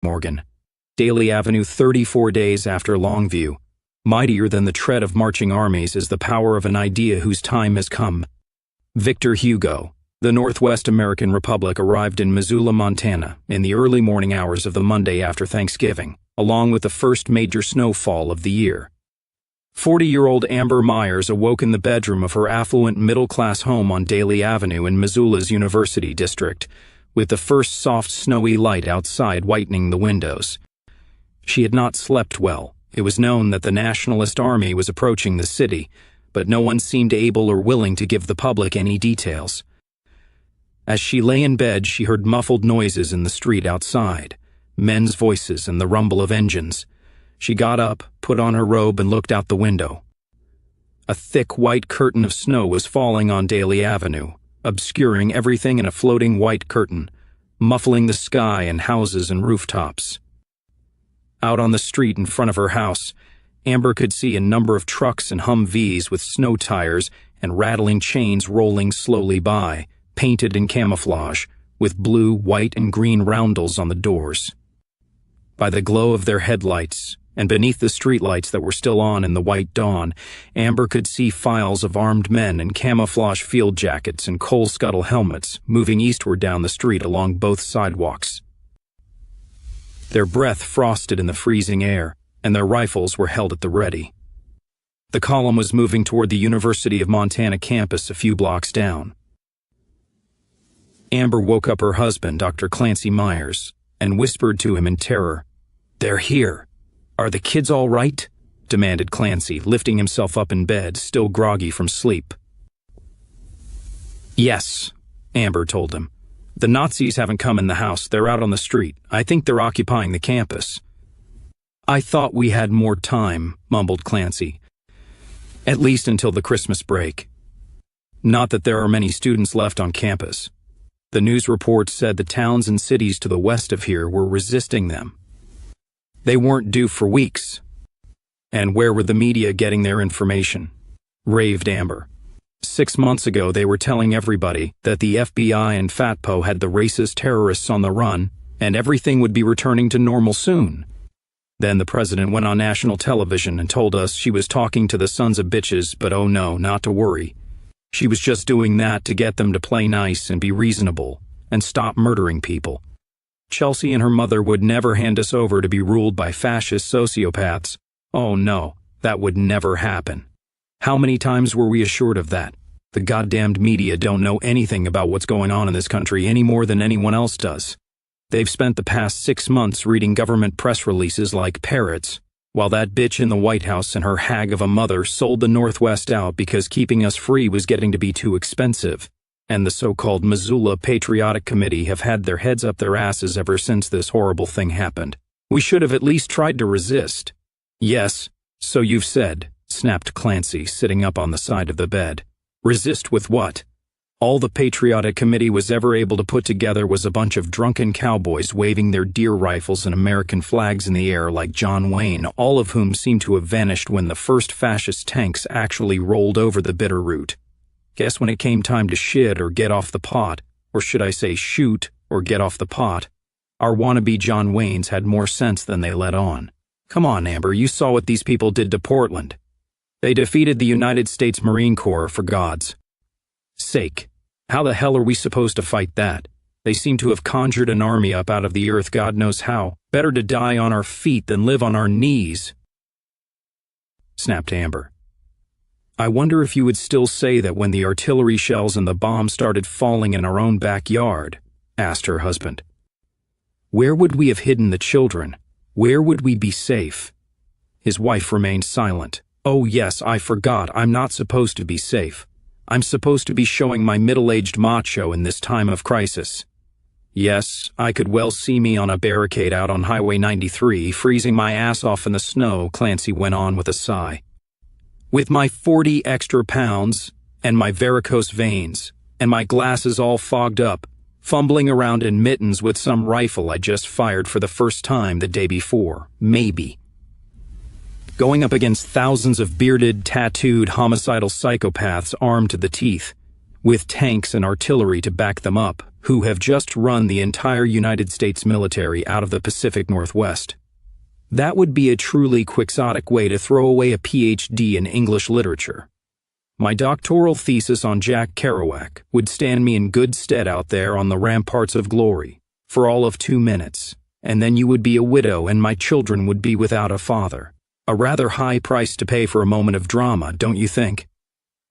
Morgan. Daly Avenue 34 days after Longview. Mightier than the tread of marching armies is the power of an idea whose time has come. Victor Hugo. The Northwest American Republic arrived in Missoula, Montana, in the early morning hours of the Monday after Thanksgiving, along with the first major snowfall of the year. 40-year-old Amber Myers awoke in the bedroom of her affluent middle-class home on Daly Avenue in Missoula's University District, with the first soft snowy light outside whitening the windows. She had not slept well. It was known that the Nationalist army was approaching the city, but no one seemed able or willing to give the public any details. As she lay in bed, she heard muffled noises in the street outside, men's voices and the rumble of engines. She got up, put on her robe, and looked out the window. A thick white curtain of snow was falling on Daly Avenue, obscuring everything in a floating white curtain, muffling the sky and houses and rooftops. Out on the street in front of her house, Amber could see a number of trucks and Humvees with snow tires and rattling chains rolling slowly by, painted in camouflage, with blue, white, and green roundels on the doors. By the glow of their headlights, and beneath the streetlights that were still on in the white dawn, Amber could see files of armed men in camouflage field jackets and coal scuttle helmets moving eastward down the street along both sidewalks. Their breath frosted in the freezing air, and their rifles were held at the ready. The column was moving toward the University of Montana campus a few blocks down. Amber woke up her husband, Dr. Clancy Myers, and whispered to him in terror, "They're here. Are the kids all right?" demanded Clancy, lifting himself up in bed, still groggy from sleep. "Yes," Amber told him. "The Nazis haven't come in the house. They're out on the street. I think they're occupying the campus." "I thought we had more time," mumbled Clancy. "At least until the Christmas break. Not that there are many students left on campus. The news reports said the towns and cities to the west of here were resisting them. They weren't due for weeks. And where were the media getting their information?" raved Amber. 6 months ago they were telling everybody that the FBI and FATPO had the racist terrorists on the run, and everything would be returning to normal soon. Then the president went on national television and told us she was talking to the sons of bitches, but oh no, not to worry. She was just doing that to get them to play nice and be reasonable, and stop murdering people. Chelsea and her mother would never hand us over to be ruled by fascist sociopaths. Oh no, that would never happen. How many times were we assured of that? The goddamned media don't know anything about what's going on in this country any more than anyone else does. They've spent the past 6 months reading government press releases like parrots, while that bitch in the White House and her hag of a mother sold the Northwest out because keeping us free was getting to be too expensive, and the so-called Missoula Patriotic Committee have had their heads up their asses ever since this horrible thing happened. We should have at least tried to resist." "Yes, so you've said," snapped Clancy, sitting up on the side of the bed. "Resist with what? All the Patriotic Committee was ever able to put together was a bunch of drunken cowboys waving their deer rifles and American flags in the air like John Wayne, all of whom seemed to have vanished when the first fascist tanks actually rolled over the Bitterroot. Guess when it came time to shit or get off the pot, or should I say shoot or get off the pot, our wannabe John Waynes had more sense than they let on. Come on, Amber, you saw what these people did to Portland. They defeated the United States Marine Corps, for God's sake. How the hell are we supposed to fight that? They seem to have conjured an army up out of the earth God knows how. Better to die on our feet than live on our knees," snapped Amber. "I wonder if you would still say that when the artillery shells and the bombs started falling in our own backyard," asked her husband. "Where would we have hidden the children? Where would we be safe?" His wife remained silent. "Oh yes, I forgot. I'm not supposed to be safe. I'm supposed to be showing my middle-aged macho in this time of crisis. Yes, I could well see me on a barricade out on Highway 93, freezing my ass off in the snow," Clancy went on with a sigh. "With my 40 extra pounds, and my varicose veins, and my glasses all fogged up, fumbling around in mittens with some rifle I just fired for the first time the day before, maybe. Going up against thousands of bearded, tattooed, homicidal psychopaths armed to the teeth, with tanks and artillery to back them up, who have just run the entire United States military out of the Pacific Northwest. That would be a truly quixotic way to throw away a PhD in English literature. My doctoral thesis on Jack Kerouac would stand me in good stead out there on the ramparts of glory for all of 2 minutes, and then you would be a widow and my children would be without a father. A rather high price to pay for a moment of drama, don't you think?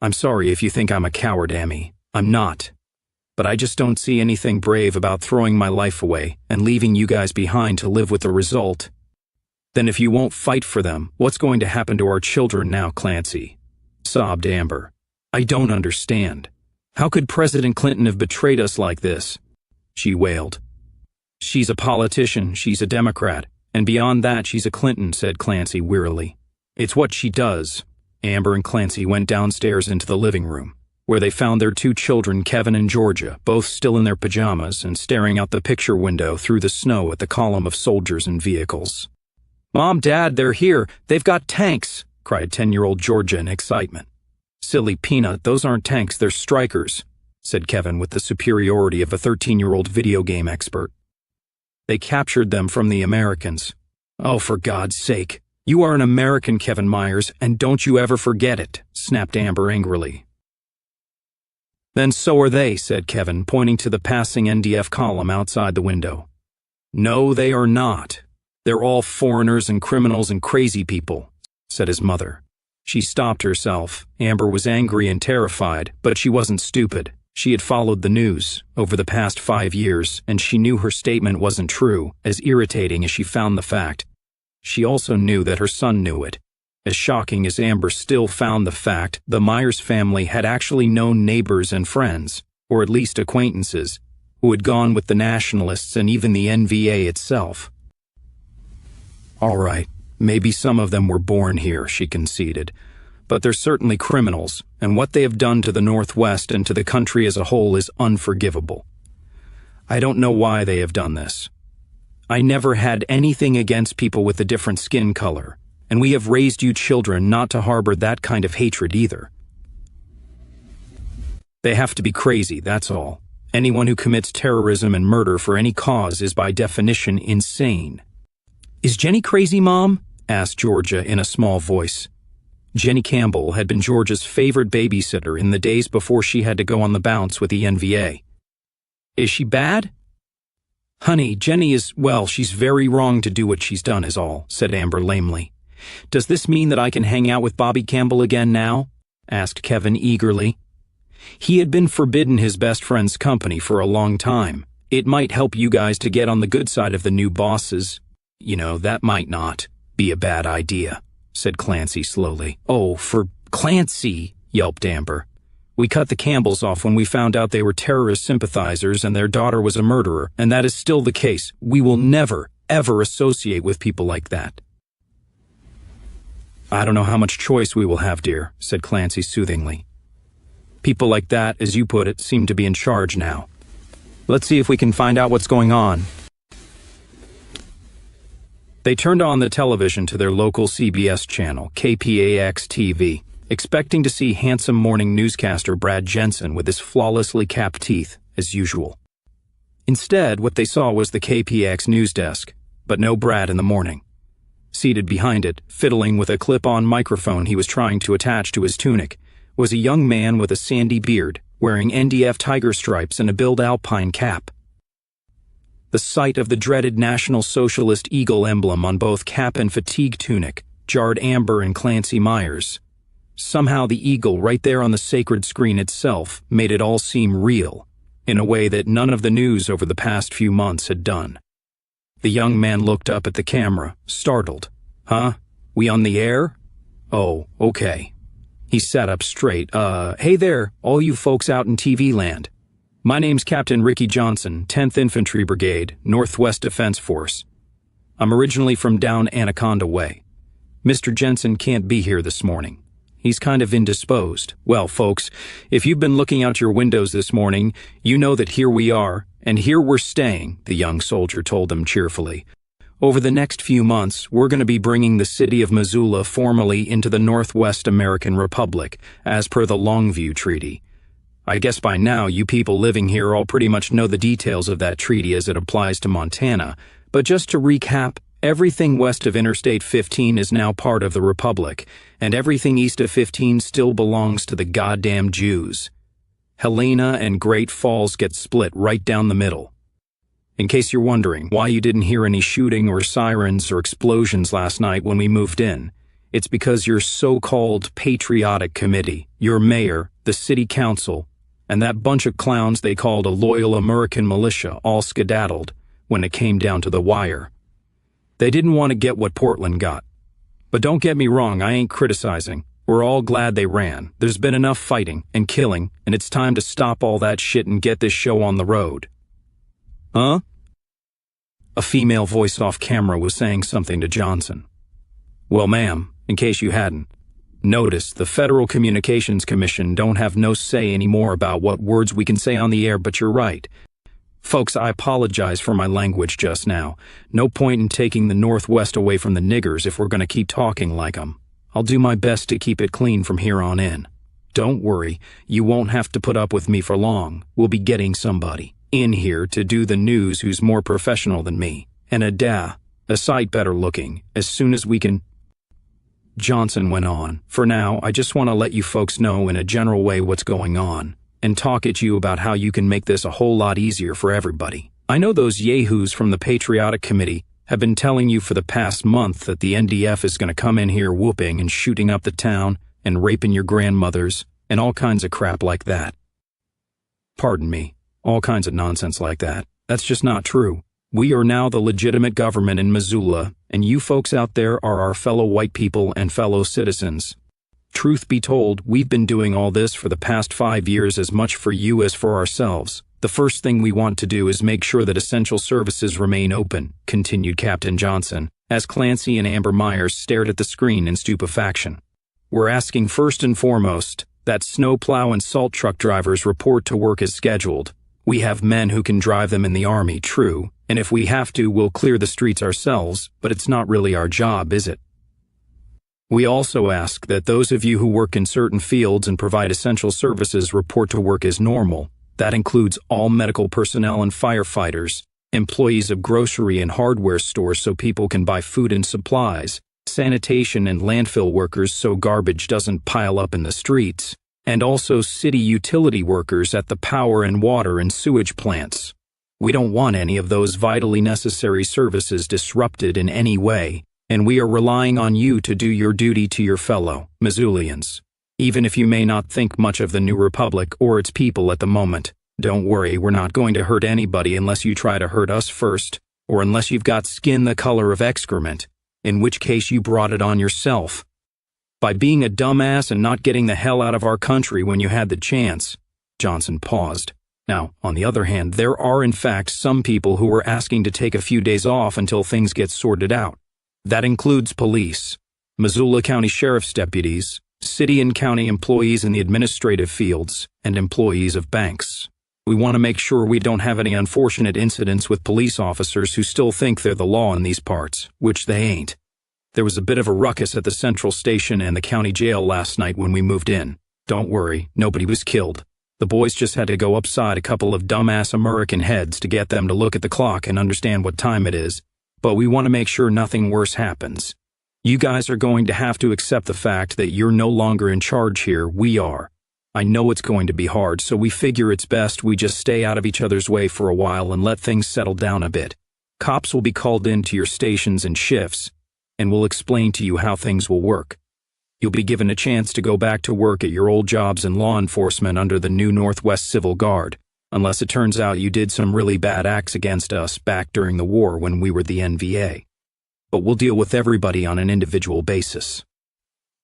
I'm sorry if you think I'm a coward, Amy. I'm not. But I just don't see anything brave about throwing my life away and leaving you guys behind to live with the result. Then if you won't fight for them, what's going to happen to our children now, Clancy? Sobbed Amber. I don't understand. How could President Clinton have betrayed us like this? She wailed. She's a politician, she's a Democrat, and beyond that she's a Clinton, said Clancy wearily. It's what she does. Amber and Clancy went downstairs into the living room, where they found their 2 children, Kevin and Georgia, both still in their pajamas and staring out the picture window through the snow at the column of soldiers and vehicles. Mom, Dad, they're here. They've got tanks, cried 10-year-old Georgia in excitement. Silly peanut, those aren't tanks, they're strikers, said Kevin with the superiority of a 13-year-old video game expert. They captured them from the Americans. Oh, for God's sake. You are an American, Kevin Myers, and don't you ever forget it, snapped Amber angrily. Then so are they, said Kevin, pointing to the passing NDF column outside the window. No, they are not. They're all foreigners and criminals and crazy people, said his mother. She stopped herself. Amber was angry and terrified, but she wasn't stupid. She had followed the news over the past 5 years, and she knew her statement wasn't true, as irritating as she found the fact. She also knew that her son knew it. As shocking as Amber still found the fact, the Myers family had actually known neighbors and friends, or at least acquaintances, who had gone with the Nationalists and even the NVA itself. All right, maybe some of them were born here, she conceded, but they're certainly criminals, and what they have done to the Northwest and to the country as a whole is unforgivable. I don't know why they have done this. I never had anything against people with a different skin color, and we have raised you children not to harbor that kind of hatred either. They have to be crazy, that's all. Anyone who commits terrorism and murder for any cause is by definition insane. Is Jenny crazy, Mom? Asked Georgia in a small voice. Jenny Campbell had been Georgia's favorite babysitter in the days before she had to go on the bounce with the NVA. Is she bad? Honey, Jenny is, well, she's very wrong to do what she's done is all, said Amber lamely. Does this mean that I can hang out with Bobby Campbell again now? Asked Kevin eagerly. He had been forbidden his best friend's company for a long time. It might help you guys to get on the good side of the new bosses. You know, that might not be a bad idea, said Clancy slowly. Oh, for Clancy, yelped Amber. We cut the Campbells off when we found out they were terrorist sympathizers and their daughter was a murderer, and that is still the case. We will never, ever associate with people like that. I don't know how much choice we will have, dear, said Clancy soothingly. People like that, as you put it, seem to be in charge now. Let's see if we can find out what's going on. They turned on the television to their local CBS channel, KPAX-TV, expecting to see handsome morning newscaster Brad Jensen with his flawlessly capped teeth, as usual. Instead, what they saw was the KPAX news desk, but no Brad in the morning. Seated behind it, fiddling with a clip-on microphone he was trying to attach to his tunic, was a young man with a sandy beard, wearing NDF tiger stripes and a Bild Alpine cap. The sight of the dreaded National Socialist eagle emblem on both cap and fatigue tunic jarred Amber and Clancy Myers. Somehow the eagle right there on the sacred screen itself made it all seem real, in a way that none of the news over the past few months had done. The young man looked up at the camera, startled. Huh? We on the air? Oh, okay. He sat up straight. Hey there, all you folks out in TV land. My name's Captain Ricky Johnson, 10th Infantry Brigade, Northwest Defense Force. I'm originally from down Anaconda Way. Mr. Jensen can't be here this morning. He's kind of indisposed. Well, folks, if you've been looking out your windows this morning, you know that here we are, and here we're staying, the young soldier told them cheerfully. Over the next few months, we're going to be bringing the city of Missoula formally into the Northwest American Republic, as per the Longview Treaty. I guess by now you people living here all pretty much know the details of that treaty as it applies to Montana, but just to recap, everything west of Interstate 15 is now part of the Republic, and everything east of 15 still belongs to the goddamn Jews. Helena and Great Falls get split right down the middle. In case you're wondering why you didn't hear any shooting or sirens or explosions last night when we moved in, it's because your so-called Patriotic Committee, your mayor, the city council, and that bunch of clowns they called a loyal American militia all skedaddled when it came down to the wire. They didn't want to get what Portland got. But don't get me wrong, I ain't criticizing. We're all glad they ran. There's been enough fighting and killing, and it's time to stop all that shit and get this show on the road. Huh? A female voice off camera was saying something to Johnson. Well, ma'am, in case you hadn't noticed, the Federal Communications Commission don't have no say anymore about what words we can say on the air, but you're right. Folks, I apologize for my language just now. No point in taking the Northwest away from the niggers if we're going to keep talking like 'em. I'll do my best to keep it clean from here on in. Don't worry, you won't have to put up with me for long. We'll be getting somebody in here to do the news who's more professional than me, and a sight better looking, as soon as we can. Johnson went on, for now, I just want to let you folks know in a general way what's going on, and talk at you about how you can make this a whole lot easier for everybody. I know those yahoos from the Patriotic Committee have been telling you for the past month that the NDF is going to come in here whooping and shooting up the town and raping your grandmothers and all kinds of crap like that. Pardon me, all kinds of nonsense like that. That's just not true. We are now the legitimate government in Missoula, and you folks out there are our fellow white people and fellow citizens. Truth be told, we've been doing all this for the past 5 years as much for you as for ourselves. The first thing we want to do is make sure that essential services remain open, continued Captain Johnson, as Clancy and Amber Myers stared at the screen in stupefaction. We're asking first and foremost that snowplow and salt truck drivers report to work as scheduled. We have men who can drive them in the Army, true, and if we have to, we'll clear the streets ourselves, but it's not really our job, is it? We also ask that those of you who work in certain fields and provide essential services report to work as normal. That includes all medical personnel and firefighters, employees of grocery and hardware stores so people can buy food and supplies, sanitation and landfill workers so garbage doesn't pile up in the streets, and also city utility workers at the power and water and sewage plants. We don't want any of those vitally necessary services disrupted in any way, and we are relying on you to do your duty to your fellow Missoulians. Even if you may not think much of the new republic or its people at the moment, don't worry, we're not going to hurt anybody unless you try to hurt us first, or unless you've got skin the color of excrement, in which case you brought it on yourself. By being a dumbass and not getting the hell out of our country when you had the chance. Johnson paused. Now, on the other hand, there are in fact some people who are asking to take a few days off until things get sorted out. That includes police, Missoula County Sheriff's deputies, city and county employees in the administrative fields, and employees of banks. We want to make sure we don't have any unfortunate incidents with police officers who still think they're the law in these parts, which they ain't. There was a bit of a ruckus at the central station and the county jail last night when we moved in. Don't worry, nobody was killed. The boys just had to go upside a couple of dumbass American heads to get them to look at the clock and understand what time it is, but we want to make sure nothing worse happens. You guys are going to have to accept the fact that you're no longer in charge here, we are. I know it's going to be hard, so we figure it's best we just stay out of each other's way for a while and let things settle down a bit. Cops will be called into your stations and shifts, and we'll explain to you how things will work. You'll be given a chance to go back to work at your old jobs in law enforcement under the new Northwest Civil Guard, unless it turns out you did some really bad acts against us back during the war when we were the NVA. But we'll deal with everybody on an individual basis.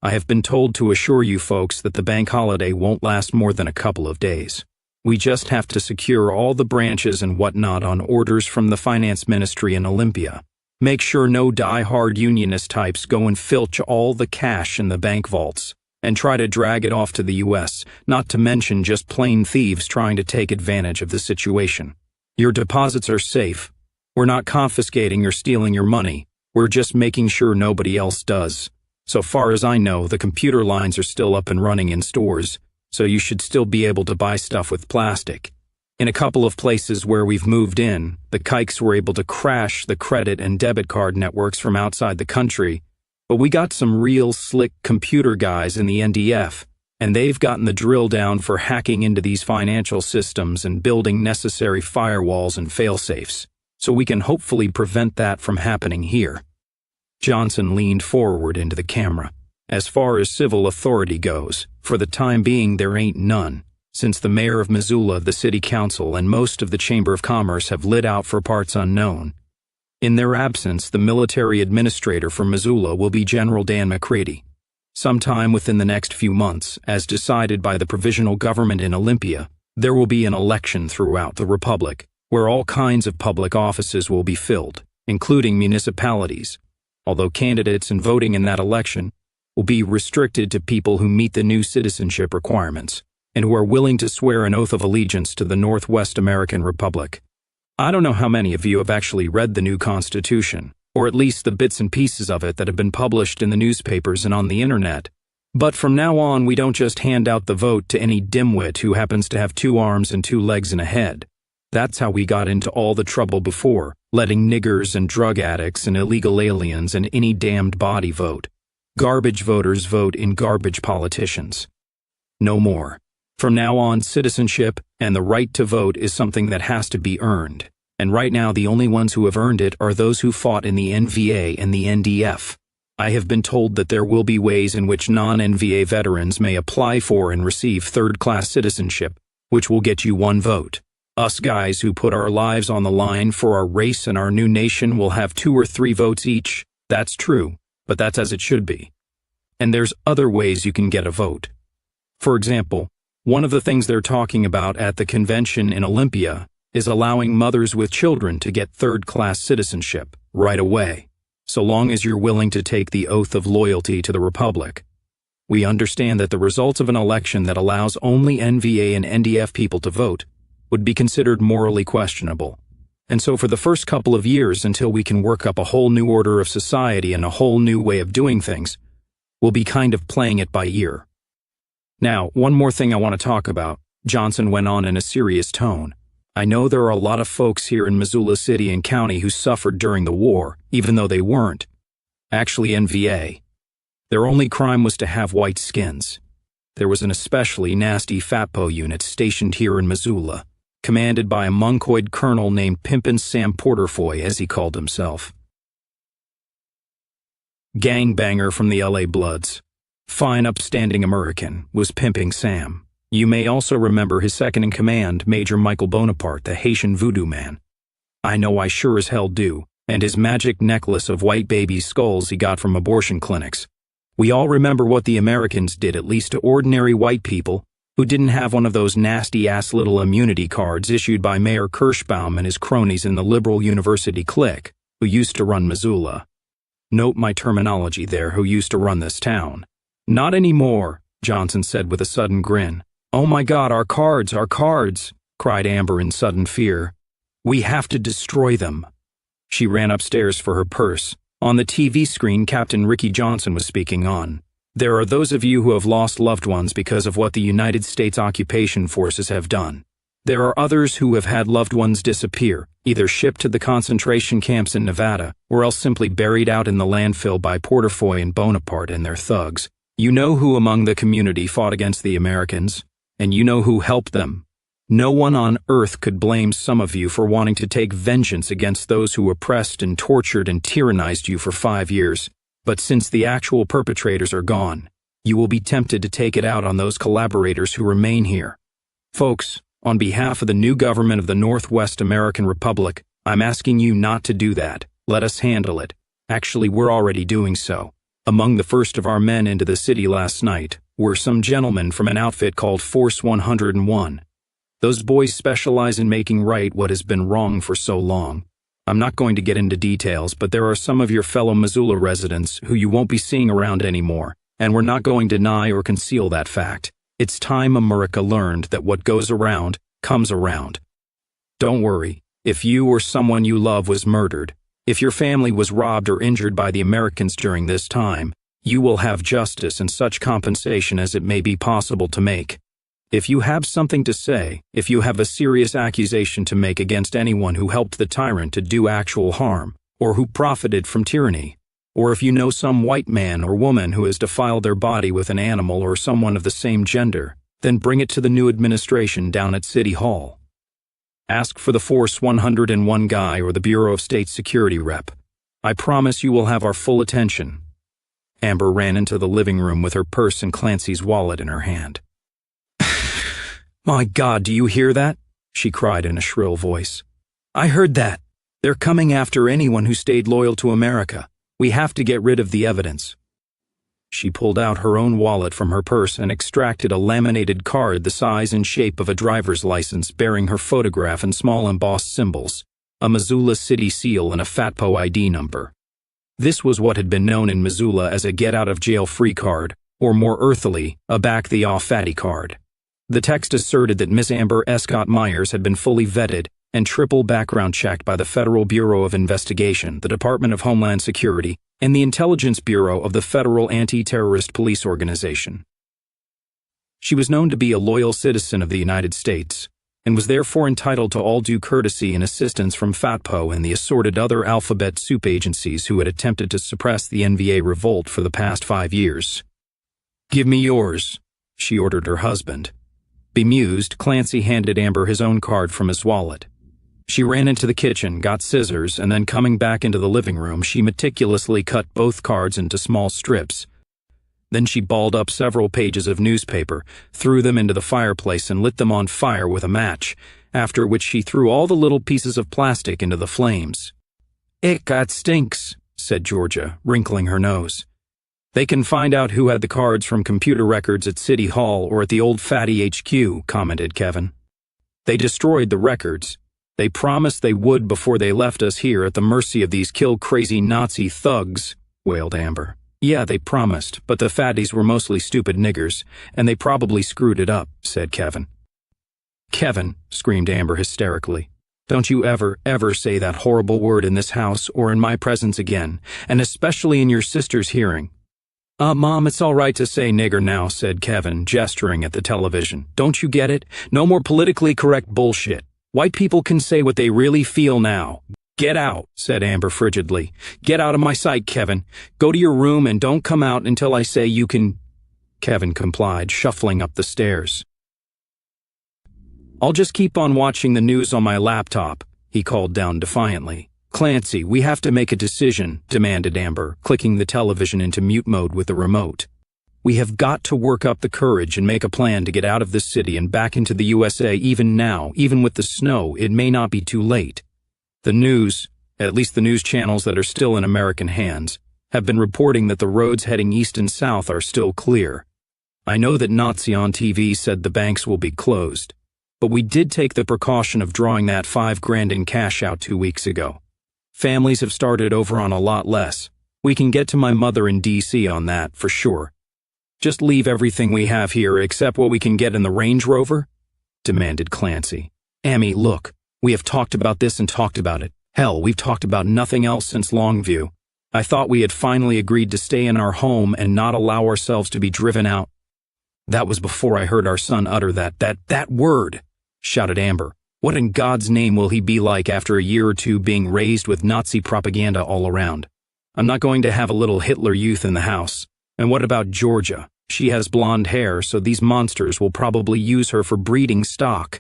I have been told to assure you folks that the bank holiday won't last more than a couple of days. We just have to secure all the branches and whatnot on orders from the finance ministry in Olympia. Make sure no die-hard unionist types go and filch all the cash in the bank vaults and try to drag it off to the U.S., not to mention just plain thieves trying to take advantage of the situation. Your deposits are safe. We're not confiscating or stealing your money. We're just making sure nobody else does. So far as I know, the computer lines are still up and running in stores, so you should still be able to buy stuff with plastic. In a couple of places where we've moved in, the kikes were able to crash the credit and debit card networks from outside the country, but we got some real slick computer guys in the NDF, and they've gotten the drill down for hacking into these financial systems and building necessary firewalls and fail-safes, so we can hopefully prevent that from happening here. Johnson leaned forward into the camera. As far as civil authority goes, for the time being there ain't none, since the mayor of Missoula, the city council, and most of the Chamber of Commerce have lit out for parts unknown. In their absence, the military administrator for Missoula will be General Dan McCready. Sometime within the next few months, as decided by the provisional government in Olympia, there will be an election throughout the republic, where all kinds of public offices will be filled, including municipalities, although candidates and voting in that election will be restricted to people who meet the new citizenship requirements and who are willing to swear an oath of allegiance to the Northwest American Republic. I don't know how many of you have actually read the new Constitution, or at least the bits and pieces of it that have been published in the newspapers and on the internet, but from now on we don't just hand out the vote to any dimwit who happens to have 2 arms and 2 legs and a head. That's how we got into all the trouble before, letting niggers and drug addicts and illegal aliens and any damned body vote. Garbage voters vote in garbage politicians. No more. From now on, citizenship and the right to vote is something that has to be earned, and right now the only ones who have earned it are those who fought in the NVA and the NDF. I have been told that there will be ways in which non-NVA veterans may apply for and receive third-class citizenship, which will get you 1 vote. Us guys who put our lives on the line for our race and our new nation will have 2 or 3 votes each. That's true, but that's as it should be. And there's other ways you can get a vote. For example, one of the things they're talking about at the convention in Olympia is allowing mothers with children to get third-class citizenship right away, so long as you're willing to take the oath of loyalty to the Republic. We understand that the results of an election that allows only NVA and NDF people to vote would be considered morally questionable. And so for the first couple of years, until we can work up a whole new order of society and a whole new way of doing things, we'll be kind of playing it by ear. Now, one more thing I want to talk about, Johnson went on in a serious tone. I know there are a lot of folks here in Missoula City and County who suffered during the war, even though they weren't actually NVA. Their only crime was to have white skins. There was an especially nasty FAPO unit stationed here in Missoula, commanded by a monkoid colonel named Pimpin' Sam Porterfoy, as he called himself. Gangbanger from the LA Bloods. Fine upstanding American, was Pimping Sam. You may also remember his second-in-command, Major Michael Bonaparte, the Haitian voodoo man. I know I sure as hell do, and his magic necklace of white baby skulls he got from abortion clinics. We all remember what the Americans did, at least to ordinary white people who didn't have one of those nasty-ass little immunity cards issued by Mayor Kirschbaum and his cronies in the liberal university clique who used to run Missoula. Note my terminology there, who used to run this town. Not anymore, Johnson said with a sudden grin. Oh my God, our cards, cried Amber in sudden fear. We have to destroy them. She ran upstairs for her purse. On the TV screen, Captain Ricky Johnson was speaking on. There are those of you who have lost loved ones because of what the United States occupation forces have done. There are others who have had loved ones disappear, either shipped to the concentration camps in Nevada, or else simply buried out in the landfill by Porterfoy and Bonaparte and their thugs. You know who among the community fought against the Americans, and you know who helped them. No one on earth could blame some of you for wanting to take vengeance against those who oppressed and tortured and tyrannized you for 5 years. But since the actual perpetrators are gone, you will be tempted to take it out on those collaborators who remain here. Folks, on behalf of the new government of the Northwest American Republic, I'm asking you not to do that. Let us handle it. Actually, we're already doing so. Among the first of our men into the city last night were some gentlemen from an outfit called Force 101. Those boys specialize in making right what has been wrong for so long. I'm not going to get into details, but there are some of your fellow Missoula residents who you won't be seeing around anymore, and we're not going to deny or conceal that fact. It's time America learned that what goes around comes around. Don't worry, if you or someone you love was murdered, if your family was robbed or injured by the Americans during this time, you will have justice and such compensation as it may be possible to make. If you have something to say, if you have a serious accusation to make against anyone who helped the tyrant to do actual harm, or who profited from tyranny, or if you know some white man or woman who has defiled their body with an animal or someone of the same gender, then bring it to the new administration down at City Hall. Ask for the Force 101 guy or the Bureau of State Security rep. I promise you will have our full attention. Amber ran into the living room with her purse and Clancy's wallet in her hand. My God, do you hear that? She cried in a shrill voice. I heard that. They're coming after anyone who stayed loyal to America. We have to get rid of the evidence. She pulled out her own wallet from her purse and extracted a laminated card the size and shape of a driver's license bearing her photograph and small embossed symbols, a Missoula city seal and a FATPO ID number. This was what had been known in Missoula as a get-out-of-jail-free card, or more earthily, a back-the-off-fatty card. The text asserted that Miss Amber Escott Myers had been fully vetted and triple background checked by the Federal Bureau of Investigation, the Department of Homeland Security, and the Intelligence Bureau of the Federal Anti-Terrorist Police Organization. She was known to be a loyal citizen of the United States, and was therefore entitled to all due courtesy and assistance from FATPO and the assorted other alphabet soup agencies who had attempted to suppress the NVA revolt for the past 5 years. Give me yours, she ordered her husband. Bemused, Clancy handed Amber his own card from his wallet. She ran into the kitchen, got scissors, and then coming back into the living room, she meticulously cut both cards into small strips. Then she balled up several pages of newspaper, threw them into the fireplace and lit them on fire with a match, after which she threw all the little pieces of plastic into the flames. Ick, that stinks, said Georgia, wrinkling her nose. They can find out who had the cards from computer records at City Hall or at the old Fatty HQ, commented Kevin. They destroyed the records. They promised they would before they left us here at the mercy of these kill-crazy Nazi thugs, wailed Amber. Yeah, they promised, but the fatties were mostly stupid niggers, and they probably screwed it up, said Kevin. Kevin, screamed Amber hysterically. Don't you ever say that horrible word in this house or in my presence again, and especially in your sister's hearing. Mom, it's all right to say nigger now, said Kevin, gesturing at the television. Don't you get it? No more politically correct bullshit. White people can say what they really feel now. Get out, said Amber frigidly. Get out of my sight, Kevin. Go to your room and don't come out until I say you can. Kevin complied, shuffling up the stairs. I'll just keep on watching the news on my laptop, he called down defiantly. Clancy, we have to make a decision, demanded Amber, clicking the television into mute mode with the remote. We have got to work up the courage and make a plan to get out of this city and back into the USA even now, even with the snow. It may not be too late. The news, at least the news channels that are still in American hands, have been reporting that the roads heading east and south are still clear. I know that Nazi on TV said the banks will be closed, but we did take the precaution of drawing that $5 grand in cash out 2 weeks ago. Families have started over on a lot less. We can get to my mother in D.C. on that, for sure. Just leave everything we have here except what we can get in the Range Rover? Demanded Clancy. Amy, look, we have talked about this and talked about it. Hell, we've talked about nothing else since Longview. I thought we had finally agreed to stay in our home and not allow ourselves to be driven out. That was before I heard our son utter that word, shouted Amber. What in God's name will he be like after a year or two being raised with Nazi propaganda all around? I'm not going to have a little Hitler youth in the house. And what about Georgia? She has blonde hair, so these monsters will probably use her for breeding stock.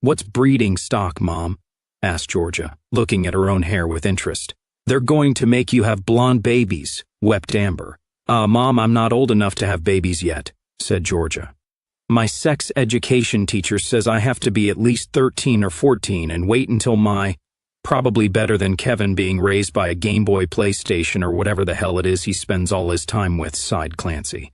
What's breeding stock, Mom? Asked Georgia, looking at her own hair with interest. They're going to make you have blonde babies, wept Amber. Mom, I'm not old enough to have babies yet, said Georgia. My sex education teacher says I have to be at least 13 or 14 and wait until probably better than Kevin being raised by a Game Boy PlayStation or whatever the hell it is he spends all his time with, sighed Clancy.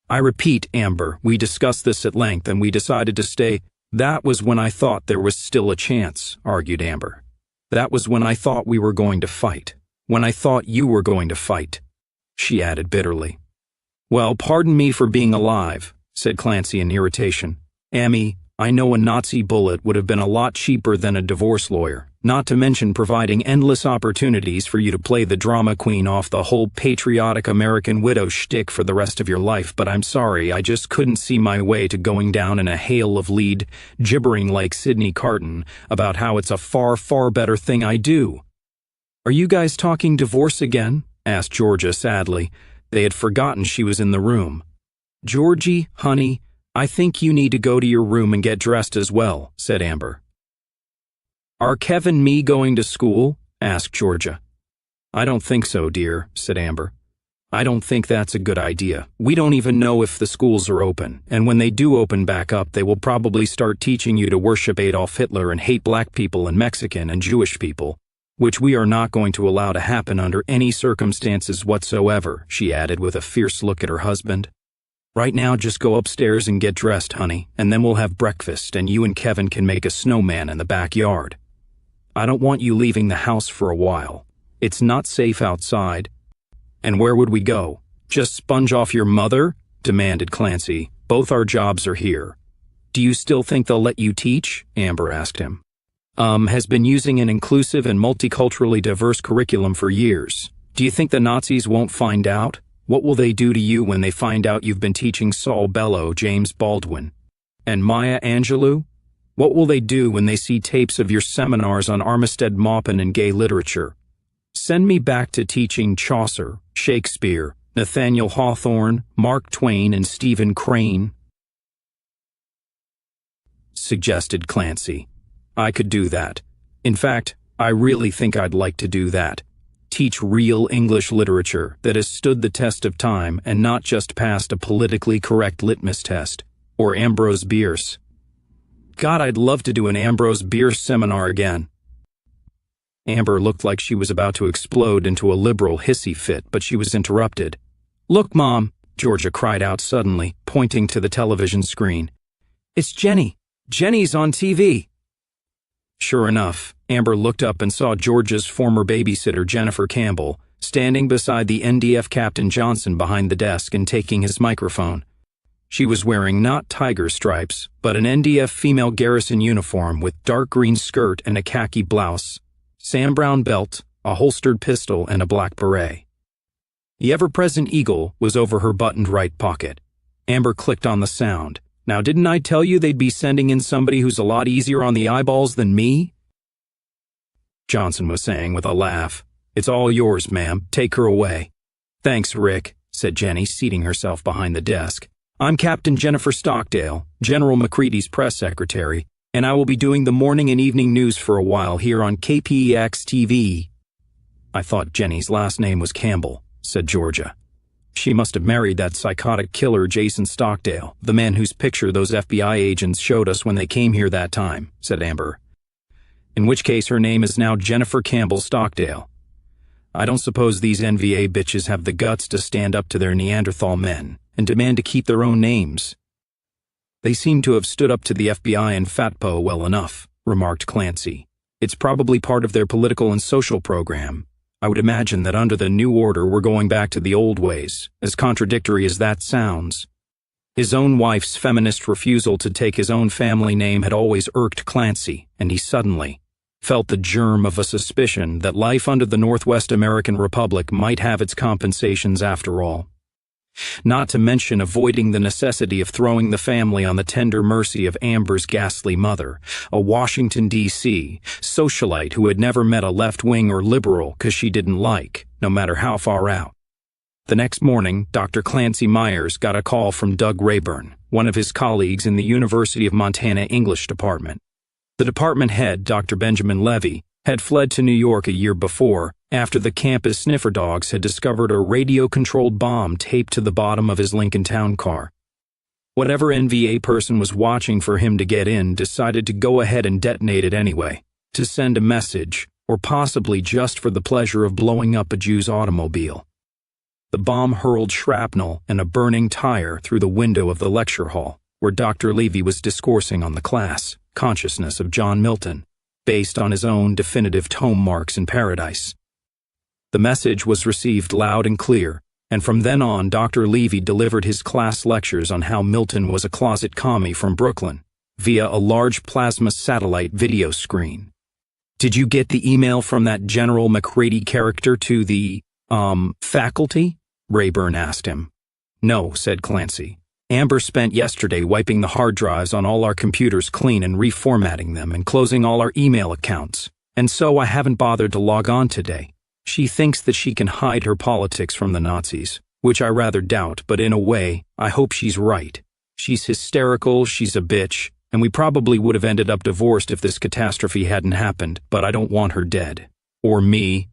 I repeat, Amber, we discussed this at length and we decided to stay. That was when I thought there was still a chance, argued Amber. That was when I thought we were going to fight. When I thought you were going to fight, she added bitterly. Well, pardon me for being alive, said Clancy in irritation. Amy, I know a Nazi bullet would have been a lot cheaper than a divorce lawyer. not to mention providing endless opportunities for you to play the drama queen off the whole patriotic American widow shtick for the rest of your life, but I'm sorry, I just couldn't see my way to going down in a hail of lead, gibbering like Sidney Carton about how it's a far, far better thing I do. Are you guys talking divorce again? Asked Georgia sadly. They had forgotten she was in the room. Georgie, honey, I think you need to go to your room and get dressed as well, said Amber. Are Kev and me going to school? Asked Georgia. I don't think so, dear, said Amber. I don't think that's a good idea. We don't even know if the schools are open, and when they do open back up, they will probably start teaching you to worship Adolf Hitler and hate black people and Mexican and Jewish people, which we are not going to allow to happen under any circumstances whatsoever, she added with a fierce look at her husband. Right now, just go upstairs and get dressed, honey, and then we'll have breakfast and you and Kevin can make a snowman in the backyard. I don't want you leaving the house for a while. It's not safe outside. And where would we go? Just sponge off your mother? Demanded Clancy. Both our jobs are here. Do you still think they'll let you teach? Amber asked him. Has been using an inclusive and multiculturally diverse curriculum for years. Do you think the Nazis won't find out? What will they do to you when they find out you've been teaching Saul Bellow, James Baldwin, and Maya Angelou? What will they do when they see tapes of your seminars on Armistead Maupin and gay literature? Send me back to teaching Chaucer, Shakespeare, Nathaniel Hawthorne, Mark Twain, and Stephen Crane, suggested Clancy. I could do that. In fact, I really think I'd like to do that. Teach real English literature that has stood the test of time and not just passed a politically correct litmus test, or Ambrose Bierce. God, I'd love to do an Ambrose Bierce seminar again. Amber looked like she was about to explode into a liberal hissy fit, but she was interrupted. Look, Mom, Georgia cried out suddenly, pointing to the television screen. It's Jenny. Jenny's on TV. Sure enough, Amber looked up and saw Georgia's former babysitter, Jennifer Campbell, standing beside the NDF Captain Johnson behind the desk and taking his microphone. She was wearing not tiger stripes, but an NDF female garrison uniform with dark green skirt and a khaki blouse, Sam Brown belt, a holstered pistol, and a black beret. The ever-present eagle was over her buttoned right pocket. Amber clicked on the sound. Now, didn't I tell you they'd be sending in somebody who's a lot easier on the eyeballs than me? Johnson was saying with a laugh. It's all yours, ma'am. Take her away. Thanks, Rick, said Jenny, seating herself behind the desk. I'm Captain Jennifer Stockdale, General McCready's press secretary, and I will be doing the morning and evening news for a while here on KPEX-TV. I thought Jenny's last name was Campbell, said Georgia. She must have married that psychotic killer Jason Stockdale, the man whose picture those FBI agents showed us when they came here that time, said Amber. In which case her name is now Jennifer Campbell Stockdale. I don't suppose these NVA bitches have the guts to stand up to their Neanderthal men and demand to keep their own names. They seem to have stood up to the FBI and FATPO well enough, remarked Clancy. It's probably part of their political and social program. I would imagine that under the new order we're going back to the old ways, as contradictory as that sounds. His own wife's feminist refusal to take his own family name had always irked Clancy, and he suddenly felt the germ of a suspicion that life under the Northwest American Republic might have its compensations after all. Not to mention avoiding the necessity of throwing the family on the tender mercy of Amber's ghastly mother, a Washington, D.C. socialite who had never met a left-wing or liberal because she didn't like, no matter how far out. The next morning, Dr. Clancy Myers got a call from Doug Rayburn, one of his colleagues in the University of Montana English department. The department head, Dr. Benjamin Levy, had fled to New York a year before, after the campus sniffer dogs had discovered a radio-controlled bomb taped to the bottom of his Lincoln Town car. Whatever NVA person was watching for him to get in decided to go ahead and detonate it anyway, to send a message, or possibly just for the pleasure of blowing up a Jew's automobile. The bomb hurled shrapnel and a burning tire through the window of the lecture hall, where Dr. Levy was discoursing on the class, Consciousness of John Milton, based on his own definitive tome marks in Paradise. The message was received loud and clear, and from then on Dr. Levy delivered his class lectures on how Milton was a closet commie from Brooklyn, via a large plasma satellite video screen. Did you get the email from that General McCready character to the, faculty? Rayburn asked him. No, said Clancy. Amber spent yesterday wiping the hard drives on all our computers clean and reformatting them and closing all our email accounts, and so I haven't bothered to log on today. She thinks that she can hide her politics from the Nazis, which I rather doubt, but in a way, I hope she's right. She's hysterical, she's a bitch, and we probably would have ended up divorced if this catastrophe hadn't happened, but I don't want her dead. Or me.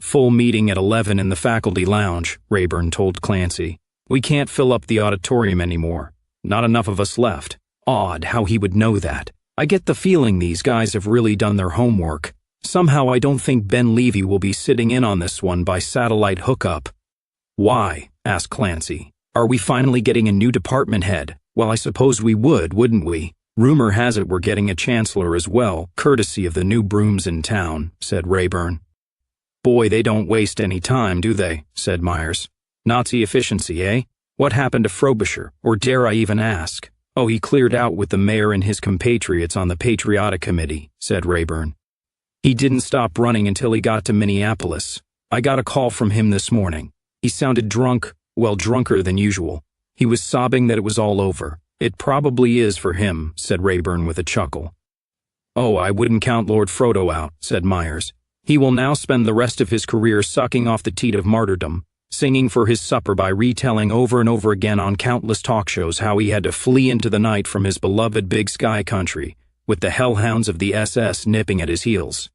Full meeting at 11 in the faculty lounge, Rayburn told Clancy. We can't fill up the auditorium anymore. Not enough of us left. Odd how he would know that. I get the feeling these guys have really done their homework. Somehow I don't think Ben Levy will be sitting in on this one by satellite hookup. Why? Asked Clancy. Are we finally getting a new department head? Well, I suppose we would, wouldn't we? Rumor has it we're getting a chancellor as well, courtesy of the new brooms in town, said Rayburn. Boy, they don't waste any time, do they? Said Myers. Nazi efficiency, eh? What happened to Frobisher, or dare I even ask? Oh, he cleared out with the mayor and his compatriots on the Patriotic Committee, said Rayburn. He didn't stop running until he got to Minneapolis. I got a call from him this morning. He sounded drunk, well, drunker than usual. He was sobbing that it was all over. It probably is for him, said Rayburn with a chuckle. Oh, I wouldn't count Lord Frodo out, said Myers. He will now spend the rest of his career sucking off the teat of martyrdom, singing for his supper by retelling over and over again on countless talk shows how he had to flee into the night from his beloved Big Sky country, with the hellhounds of the SS nipping at his heels.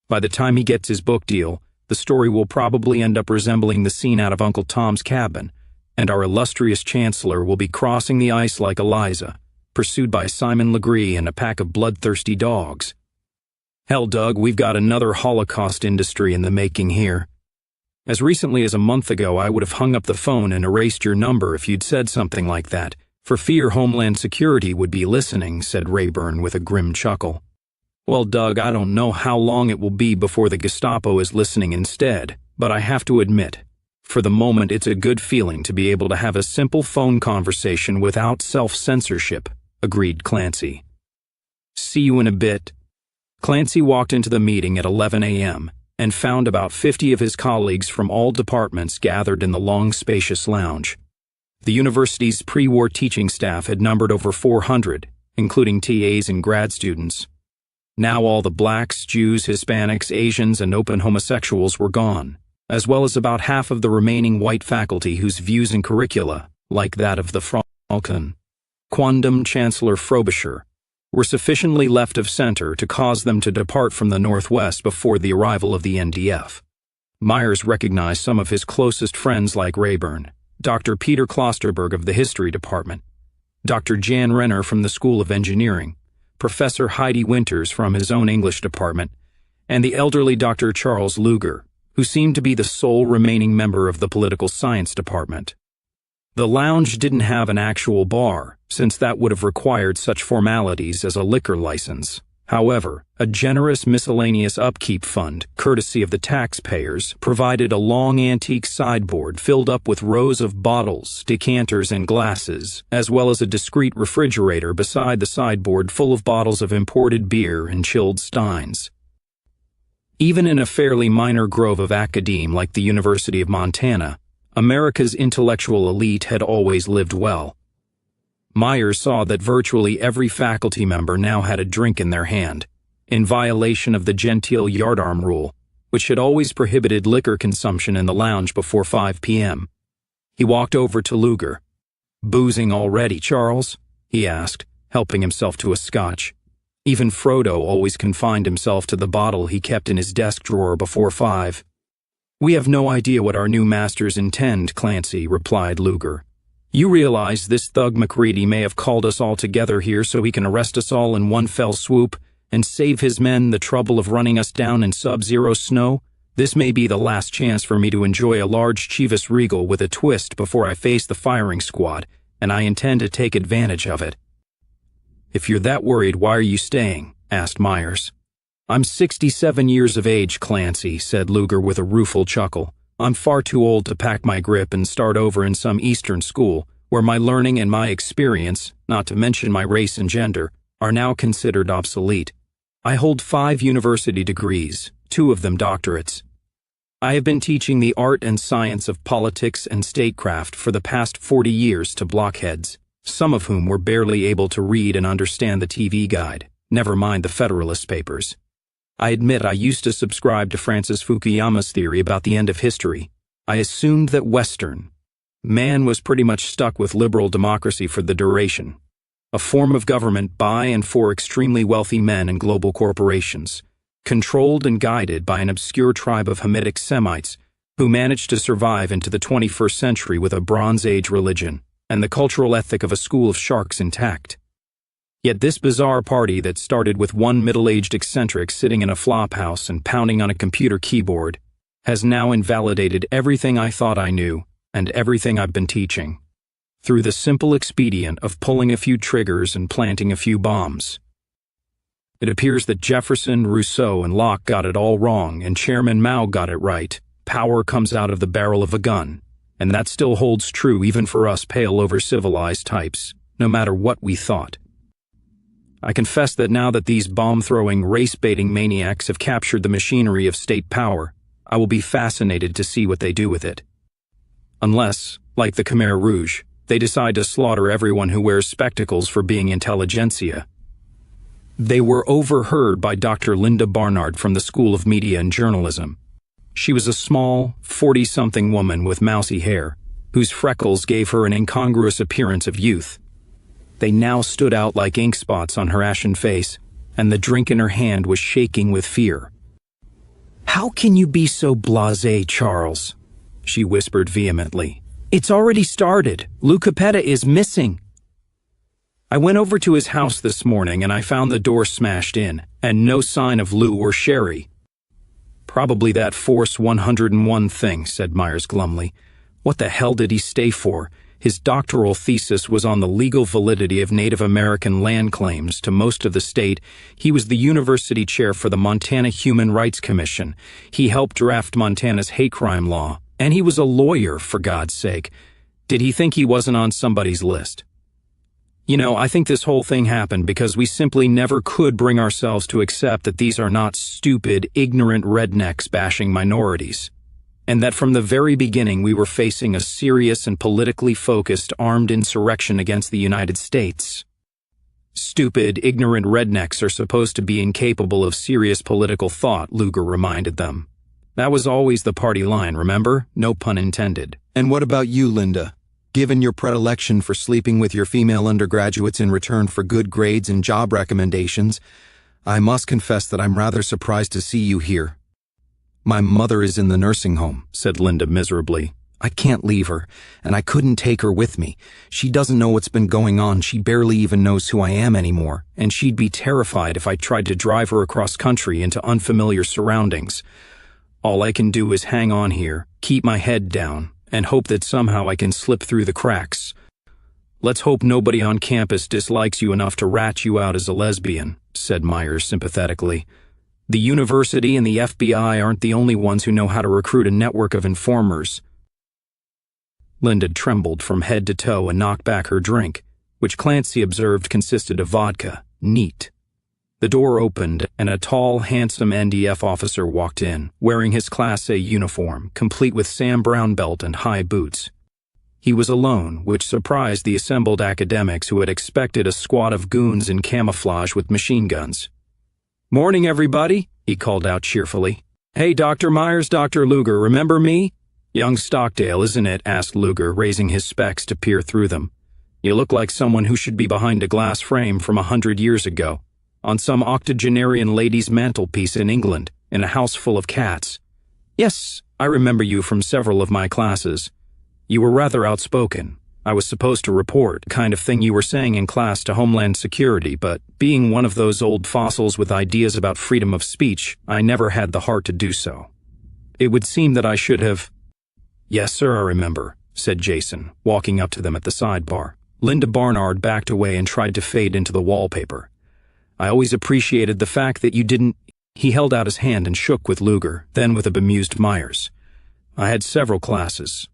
By the time he gets his book deal, the story will probably end up resembling the scene out of Uncle Tom's Cabin, and our illustrious chancellor will be crossing the ice like Eliza, pursued by Simon Legree and a pack of bloodthirsty dogs. Hell, Doug, we've got another Holocaust industry in the making here. As recently as a month ago, I would have hung up the phone and erased your number if you'd said something like that, for fear Homeland Security would be listening, said Rayburn with a grim chuckle. Well, Doug, I don't know how long it will be before the Gestapo is listening instead, but I have to admit, for the moment it's a good feeling to be able to have a simple phone conversation without self-censorship, agreed Clancy. See you in a bit. Clancy walked into the meeting at 11 a.m. and found about 50 of his colleagues from all departments gathered in the long, spacious lounge. The university's pre-war teaching staff had numbered over 400, including TAs and grad students. Now all the blacks, Jews, Hispanics, Asians, and open homosexuals were gone, as well as about half of the remaining white faculty whose views and curricula, like that of the Falcon, Quondam Chancellor Frobisher, were sufficiently left of center to cause them to depart from the Northwest before the arrival of the NDF. Myers recognized some of his closest friends like Rayburn, Dr. Peter Klosterberg of the History Department, Dr. Jan Renner from the School of Engineering, Professor Heidi Winters from his own English department, and the elderly Dr. Charles Luger, who seemed to be the sole remaining member of the Political Science Department. The lounge didn't have an actual bar, since that would have required such formalities as a liquor license. However, a generous miscellaneous upkeep fund, courtesy of the taxpayers, provided a long antique sideboard filled up with rows of bottles, decanters, and glasses, as well as a discreet refrigerator beside the sideboard full of bottles of imported beer and chilled steins. Even in a fairly minor grove of academe like the University of Montana, America's intellectual elite had always lived well. Myers saw that virtually every faculty member now had a drink in their hand, in violation of the genteel yardarm rule, which had always prohibited liquor consumption in the lounge before 5 p.m. He walked over to Luger. "Boozing already, Charles?" he asked, helping himself to a scotch. Even Frodo always confined himself to the bottle he kept in his desk drawer before 5. "We have no idea what our new masters intend," Clancy replied Luger. "You realize this thug McCready may have called us all together here so he can arrest us all in one fell swoop and save his men the trouble of running us down in sub-zero snow? This may be the last chance for me to enjoy a large Chivas Regal with a twist before I face the firing squad, and I intend to take advantage of it." "If you're that worried, why are you staying?" asked Myers. "I'm 67 years of age, Clancy," said Luger with a rueful chuckle. "I'm far too old to pack my grip and start over in some Eastern school, where my learning and my experience, not to mention my race and gender, are now considered obsolete. I hold 5 university degrees, 2 of them doctorates. I have been teaching the art and science of politics and statecraft for the past 40 years to blockheads, some of whom were barely able to read and understand the TV guide, never mind the Federalist Papers. I admit I used to subscribe to Francis Fukuyama's theory about the end of history. I assumed that Western man was pretty much stuck with liberal democracy for the duration, a form of government by and for extremely wealthy men and global corporations, controlled and guided by an obscure tribe of Hamitic Semites who managed to survive into the 21st century with a Bronze Age religion and the cultural ethic of a school of sharks intact. Yet this bizarre party that started with one middle-aged eccentric sitting in a flophouse and pounding on a computer keyboard has now invalidated everything I thought I knew and everything I've been teaching, through the simple expedient of pulling a few triggers and planting a few bombs. It appears that Jefferson, Rousseau, and Locke got it all wrong, and Chairman Mao got it right. Power comes out of the barrel of a gun, and that still holds true even for us pale over civilized types, no matter what we thought. I confess that now that these bomb-throwing, race-baiting maniacs have captured the machinery of state power, I will be fascinated to see what they do with it. Unless, like the Khmer Rouge, they decide to slaughter everyone who wears spectacles for being intelligentsia. They were overheard by Dr. Linda Barnard from the School of Media and Journalism. She was a small, 40-something woman with mousy hair, whose freckles gave her an incongruous appearance of youth. They now stood out like ink spots on her ashen face, and the drink in her hand was shaking with fear. "How can you be so blasé, Charles?" she whispered vehemently. "It's already started. Lou Capetta is missing." I went over to his house this morning and I found the door smashed in, and no sign of Lou or Sherry. "Probably that Force 101 thing," said Myers glumly. "What the hell did he stay for? His doctoral thesis was on the legal validity of Native American land claims to most of the state. He was the university chair for the Montana Human Rights Commission. He helped draft Montana's hate crime law. And he was a lawyer, for God's sake. Did he think he wasn't on somebody's list? You know, I think this whole thing happened because we simply never could bring ourselves to accept that these are not stupid, ignorant rednecks bashing minorities, and that from the very beginning we were facing a serious and politically focused armed insurrection against the United States. Stupid, ignorant rednecks are supposed to be incapable of serious political thought, Lugar reminded them. That was always the party line, remember? No pun intended. "And what about you, Linda? Given your predilection for sleeping with your female undergraduates in return for good grades and job recommendations, I must confess that I'm rather surprised to see you here." "My mother is in the nursing home," said Linda miserably. "I can't leave her, and I couldn't take her with me. She doesn't know what's been going on. She barely even knows who I am anymore, and she'd be terrified if I tried to drive her across country into unfamiliar surroundings. All I can do is hang on here, keep my head down, and hope that somehow I can slip through the cracks. Let's hope nobody on campus dislikes you enough to rat you out as a lesbian," said Myers sympathetically. "The university and the FBI aren't the only ones who know how to recruit a network of informers." Linda trembled from head to toe and knocked back her drink, which Clancy observed consisted of vodka, neat. The door opened, and a tall, handsome NDF officer walked in, wearing his Class A uniform, complete with Sam Brown belt and high boots. He was alone, which surprised the assembled academics who had expected a squad of goons in camouflage with machine guns. "Morning, everybody," he called out cheerfully. "Hey, Dr. Myers, Dr. Lugar, remember me?" "Young Stockdale, isn't it?" asked Lugar, raising his specs to peer through them. "You look like someone who should be behind a glass frame from 100 years ago, on some octogenarian lady's mantelpiece in England, in a house full of cats. Yes, I remember you from several of my classes. You were rather outspoken. I was supposed to report the kind of thing you were saying in class to Homeland Security, but being one of those old fossils with ideas about freedom of speech, I never had the heart to do so. It would seem that I should have—" "Yes, sir, I remember," said Jason, walking up to them at the sidebar. Linda Barnard backed away and tried to fade into the wallpaper. "I always appreciated the fact that you didn't—" He held out his hand and shook with Lugar, then with a bemused Myers. "I had several classes.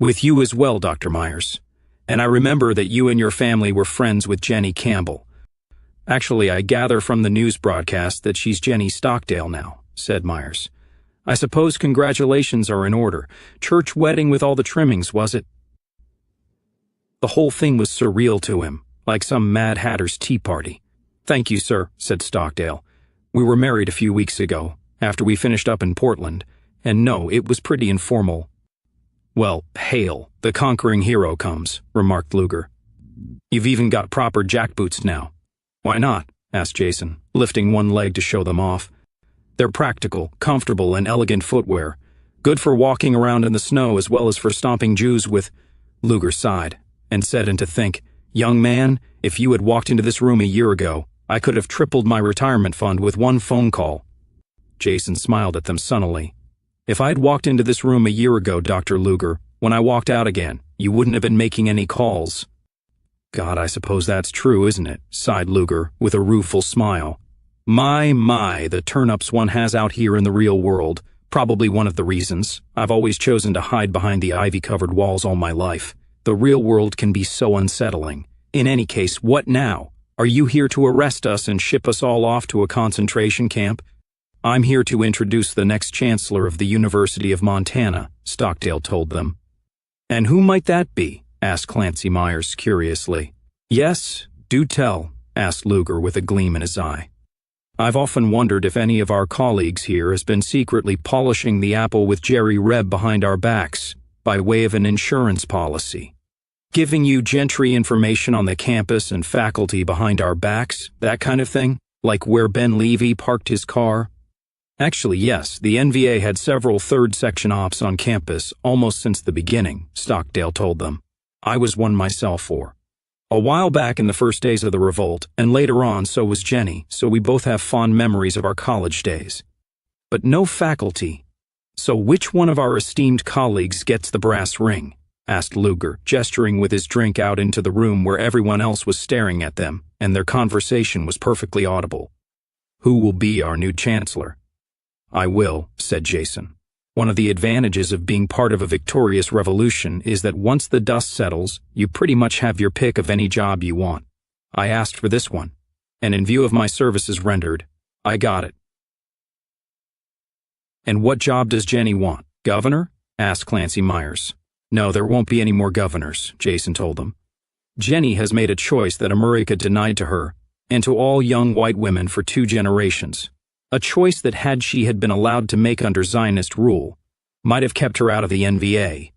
With you as well, Dr. Myers. And I remember that you and your family were friends with Jenny Campbell. Actually, I gather from the news broadcast that she's Jenny Stockdale now, said Myers. I suppose congratulations are in order. Church wedding with all the trimmings, was it? The whole thing was surreal to him, like some Mad Hatter's tea party. Thank you, sir, said Stockdale. We were married a few weeks ago, after we finished up in Portland, and no, it was pretty informal. Well, hail, the conquering hero comes, remarked Luger. You've even got proper jackboots now. Why not? Asked Jason, lifting one leg to show them off. They're practical, comfortable, and elegant footwear, good for walking around in the snow as well as for stomping Jews with. Luger sighed, and said to think, Young man, if you had walked into this room a year ago, I could have tripled my retirement fund with one phone call. Jason smiled at them sunnily. If I'd walked into this room a year ago, Dr. Luger, when I walked out again, you wouldn't have been making any calls. God, I suppose that's true, isn't it? Sighed Luger, with a rueful smile. My, the turn-ups one has out here in the real world. Probably one of the reasons. I've always chosen to hide behind the ivy-covered walls all my life. The real world can be so unsettling. In any case, what now? Are you here to arrest us and ship us all off to a concentration camp? I'm here to introduce the next chancellor of the University of Montana, Stockdale told them. And who might that be? Asked Clancy Myers curiously. Yes, do tell, asked Luger with a gleam in his eye. I've often wondered if any of our colleagues here has been secretly polishing the apple with Jerry Reb behind our backs, by way of an insurance policy. Giving you gentry information on the campus and faculty behind our backs, that kind of thing, like where Ben Levy parked his car. Actually, yes, the NVA had several third section ops on campus almost since the beginning, Stockdale told them. I was one myself for. A while back in the first days of the revolt, and later on so was Jenny, so we both have fond memories of our college days. But no faculty. So which one of our esteemed colleagues gets the brass ring? Asked Luger, gesturing with his drink out into the room where everyone else was staring at them, and their conversation was perfectly audible. Who will be our new chancellor? I will, said Jason. One of the advantages of being part of a victorious revolution is that once the dust settles, you pretty much have your pick of any job you want. I asked for this one, and in view of my services rendered, I got it. And what job does Jenny want? Governor? Asked Clancy Myers. No, there won't be any more governors, Jason told them. Jenny has made a choice that America denied to her, and to all young white women for 2 generations. A choice that, had she been allowed to make under Zionist rule, might have kept her out of the NVA.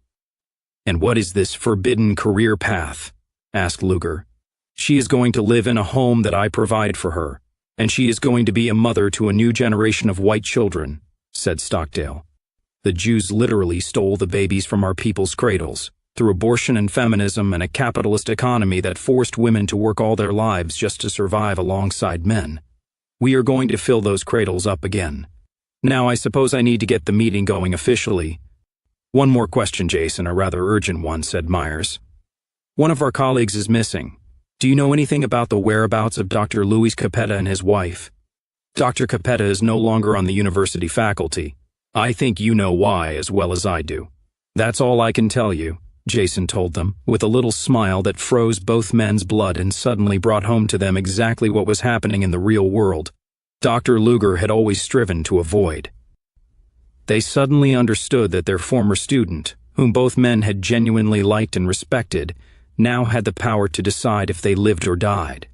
And what is this forbidden career path? Asked Luger. She is going to live in a home that I provide for her, and she is going to be a mother to a new generation of white children, said Stockdale. The Jews literally stole the babies from our people's cradles, through abortion and feminism and a capitalist economy that forced women to work all their lives just to survive alongside men. We are going to fill those cradles up again. Now I suppose I need to get the meeting going officially. One more question, Jason, a rather urgent one, said Myers. One of our colleagues is missing. Do you know anything about the whereabouts of Dr. Luis Capetta and his wife? Dr. Capetta is no longer on the university faculty. I think you know why as well as I do. That's all I can tell you, Jason told them, with a little smile that froze both men's blood and suddenly brought home to them exactly what was happening in the real world. Dr. Luger had always striven to avoid. They suddenly understood that their former student, whom both men had genuinely liked and respected, now had the power to decide if they lived or died.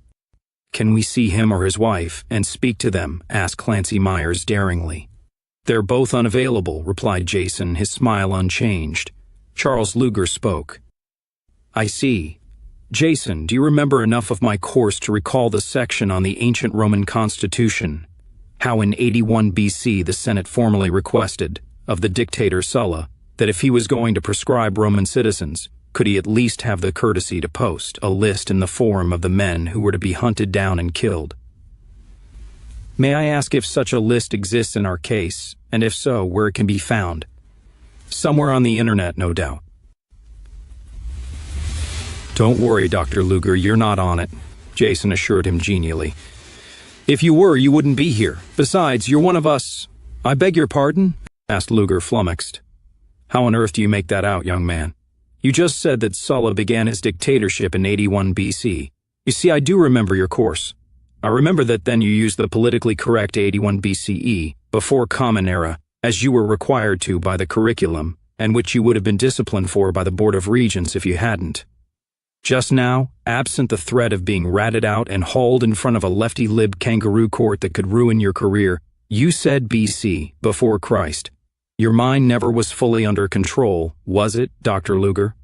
Can we see him or his wife and speak to them? Asked Clancy Myers daringly. They're both unavailable, replied Jason, his smile unchanged. Charles Luger spoke. I see. Jason, do you remember enough of my course to recall the section on the ancient Roman Constitution? How in 81 BC the Senate formally requested, of the dictator Sulla, that if he was going to proscribe Roman citizens, could he at least have the courtesy to post a list in the forum of the men who were to be hunted down and killed? May I ask if such a list exists in our case, and if so, where it can be found? Somewhere on the internet, no doubt. Don't worry, Dr. Luger, you're not on it, Jason assured him genially. If you were, you wouldn't be here. Besides, you're one of us. I beg your pardon? Asked Luger, flummoxed. How on earth do you make that out, young man? You just said that Sulla began his dictatorship in 81 BC. You see, I do remember your course. I remember that then you used the politically correct 81 BCE, before Common Era, as you were required to by the curriculum, and which you would have been disciplined for by the Board of Regents if you hadn't. Just now, absent the threat of being ratted out and hauled in front of a lefty-lib kangaroo court that could ruin your career, you said BC, before Christ. Your mind never was fully under control, was it, Dr. Luger?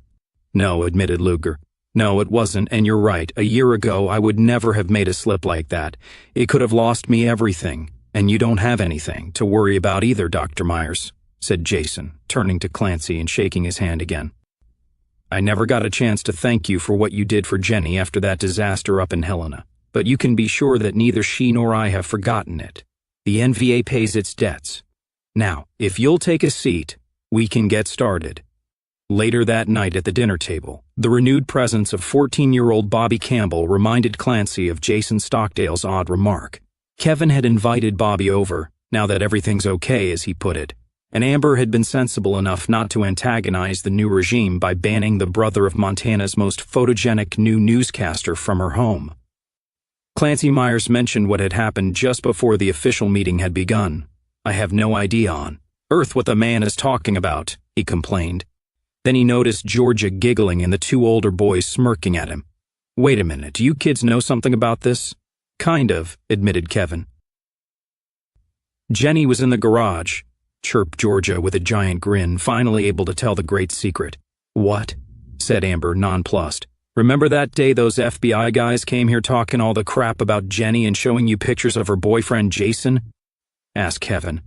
No, admitted Luger. No, it wasn't, and you're right. A year ago, I would never have made a slip like that. It could have lost me everything, and you don't have anything to worry about either, Dr. Myers, said Jason, turning to Clancy and shaking his hand again. I never got a chance to thank you for what you did for Jenny after that disaster up in Helena, but you can be sure that neither she nor I have forgotten it. The NVA pays its debts. Now, if you'll take a seat, we can get started. Later that night at the dinner table, the renewed presence of 14-year-old Bobby Campbell reminded Clancy of Jason Stockdale's odd remark. Kevin had invited Bobby over, now that everything's okay, as he put it, and Amber had been sensible enough not to antagonize the new regime by banning the brother of Montana's most photogenic new newscaster from her home. Clancy Myers mentioned what had happened just before the official meeting had begun. I have no idea on earth what the man is talking about, he complained. Then he noticed Georgia giggling and the two older boys smirking at him. Wait a minute, do you kids know something about this? Kind of, admitted Kevin. Jenny was in the garage, chirped Georgia with a giant grin, finally able to tell the great secret. What? Said Amber, nonplussed. Remember that day those FBI guys came here talking all the crap about Jenny and showing you pictures of her boyfriend Jason? Asked Kevin.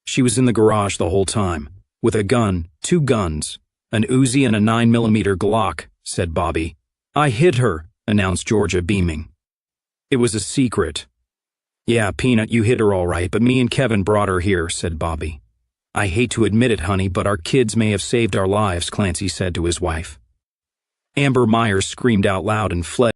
She was in the garage the whole time, with a gun, 2 guns. An Uzi and a 9mm Glock, said Bobby. I hit her, announced Georgia, beaming. It was a secret. Yeah, Peanut, you hit her all right, but me and Kevin brought her here, said Bobby. I hate to admit it, honey, but our kids may have saved our lives, Clancy said to his wife. Amber Myers screamed out loud and fled.